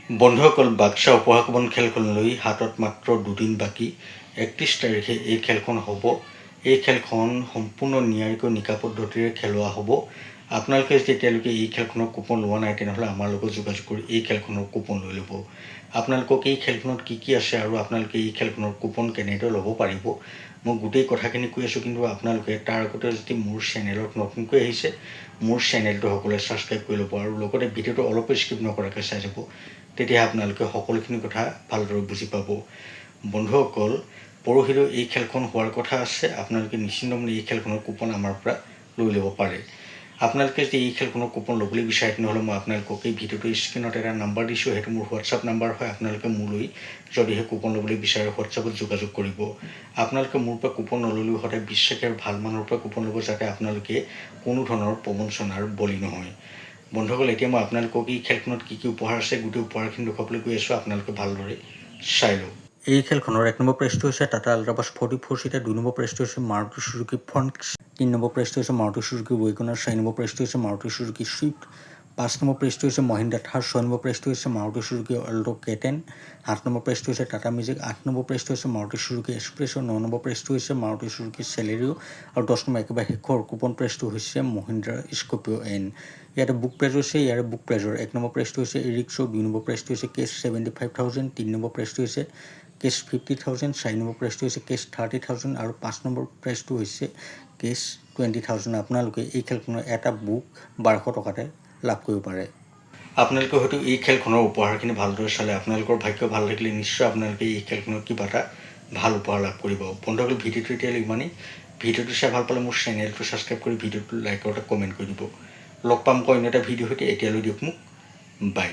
বন্ধুসকল, বাক্সা উপহাৰ কুপন খেলখনলৈ হাতত মাত্ৰ দুদিন বাকী। 31 তাৰিখে এই খেলখন হ'ব। এই খেলখন সম্পূৰ্ণ ন্যায়িক নিকা পদ্ধতিৰে খেলোৱা হ'ব। আপোনালোকে যেতিয়ালৈকে এই খেলখনৰ কুপন লোৱা নাই তেনেহ'লে আমাৰ লগত যোগাযোগ কৰি এই খেলখনৰ কুপন লৈ ল'ব। আপোনালোকক এই খেলখনত কি আছে আৰু আপোনালোকে এই খেলখনৰ কুপন কেনেদৰে ল'ব পাৰিব মই গোটেই কথাখিনি কৈ আছোঁ, কিন্তু আপোনালোকে তাৰ আগতে যদি মোৰ চেনেলত নতুনকৈ আহিছে মোৰ চেনেলটো সকলোৱে ছাবস্ক্ৰাইব কৰি ল'ব আৰু লগতে ভিডিঅ'টো অলপ স্কিপ নকৰাকৈ চাই যাব। তেতিয়া আপোনালোকে সকলোখিনি কথা ভালদৰে বুজি পাব। বন্ধুসকল, পৰহিলৈ এই খেলখন হোৱাৰ কথা আছে। আপোনালোকে নিশ্চিন্ত মনে এই খেলখনৰ কুপন আমাৰ পৰা লৈ ল'ব পাৰে। আপোনালোকে যদি এই খেলখনৰ কুপন ল'বলৈ বিচাৰে তেনেহ'লে মই আপোনালোকক এই ভিডিঅ'টোৰ স্ক্ৰীণত এটা নাম্বাৰ দিছোঁ। সেইটো মোৰ হোৱাটছআপ নাম্বাৰ হয়। আপোনালোকে মোলৈ যদিহে কুপন ল'বলৈ বিচাৰে হোৱাটছআপত যোগাযোগ কৰিব। আপোনালোকে মোৰ পৰা কুপন নল'লেও সদায় বিশ্বাসী আৰু ভাল মানুহৰ পৰা কুপন ল'ব, যাতে আপোনালোকে কোনো ধৰণৰ প্ৰবঞ্চনাৰ বলি নহয়। বন্ধুসকল, এতিয়া মই আপোনালোকক এই খেলখনত কি উপহাৰ আছে গোটেই উপহাৰখিনি দেখুৱাবলৈ গৈ আছোঁ। আপোনালোকে ভালদৰে চাই লওক। এই খেলখনৰ 1 নম্বৰ প্ৰাইজটো হৈছে টাটা আল্ট্ৰাবাছ 44 চিটাৰ, 2 নম্বৰ প্ৰাইজটো হৈছে মাৰুতি চুজুকি ফ্ৰণ্ট, 3 নম্বৰ প্ৰাইজটো হৈছে মাৰুতি চুজুকি ৱেগনাৰ, 4 নম্বৰ প্ৰাইজটো হৈছে মাৰুতি চুজুকি ছুইফ্ট, 5 নম্বৰ প্ৰাইজটো হৈছে মহিন্দ্ৰা থাৰ, 6 নম্বৰ প্ৰাইজটো হৈছে Maruti Suzuki Alto K10, 7 number প্ৰাইজটো হৈছে টাটা মেজিক, 8 নম্বৰ প্ৰাইজটো হৈছে মাৰুতি চুজুকি এক্সপ্ৰেছ, 9 নম্বৰ প্ৰাইজটো হৈছে মাৰুতি চুজুকি চেলেৰিঅ আৰু 10 নম্বৰ একেবাৰে শেষৰ কুপন প্ৰাইজটো হৈছে মহিন্দ্ৰা স্কৰ্পিঅ N। ইয়াতে বুক প্ৰাইজ হৈছে, ইয়াৰে বুক প্ৰাইজৰ 1 নম্বৰ প্ৰাইজটো হৈছে ইৰিক্সো, 2 নম্বৰ প্ৰাইজটো হৈছে কেছ 75,000, 3 নম্বৰ প্ৰাইজটো হৈছে কেছ 50,000, 4 নম্বৰ প্ৰাইজটো হৈছে কেছ 30,000 আৰু 5 নম্বৰ প্ৰাইজটো হৈছে কেছ 20,000। আপোনালোকে এই খেলখনৰ এটা বুক 1200 টকাতে লাভ কৰিব পাৰে। আপোনালোকে হয়তো এই খেলখনৰ উপহাৰখিনি ভালদৰে চালে আপোনালোকৰ ভাগ্য ভাল থাকিলে নিশ্চয় আপোনালোকে এই খেলখনত কিবা এটা ভাল উপহাৰ লাভ কৰিব। বন্ধুসকল, ভিডিঅ'টো এতিয়ালৈ ইমানেই। ভিডিঅ'টো চাই ভাল পালে মোৰ চেনেলটো ছাবস্ক্ৰাইব কৰি ভিডিঅ'টো লাইক আৰু এটা কমেণ্ট কৰি দিব। লগ পাম অন্য এটা ভিডিঅ' সৈতে। এতিয়ালৈ দিয়ক মোক বাই।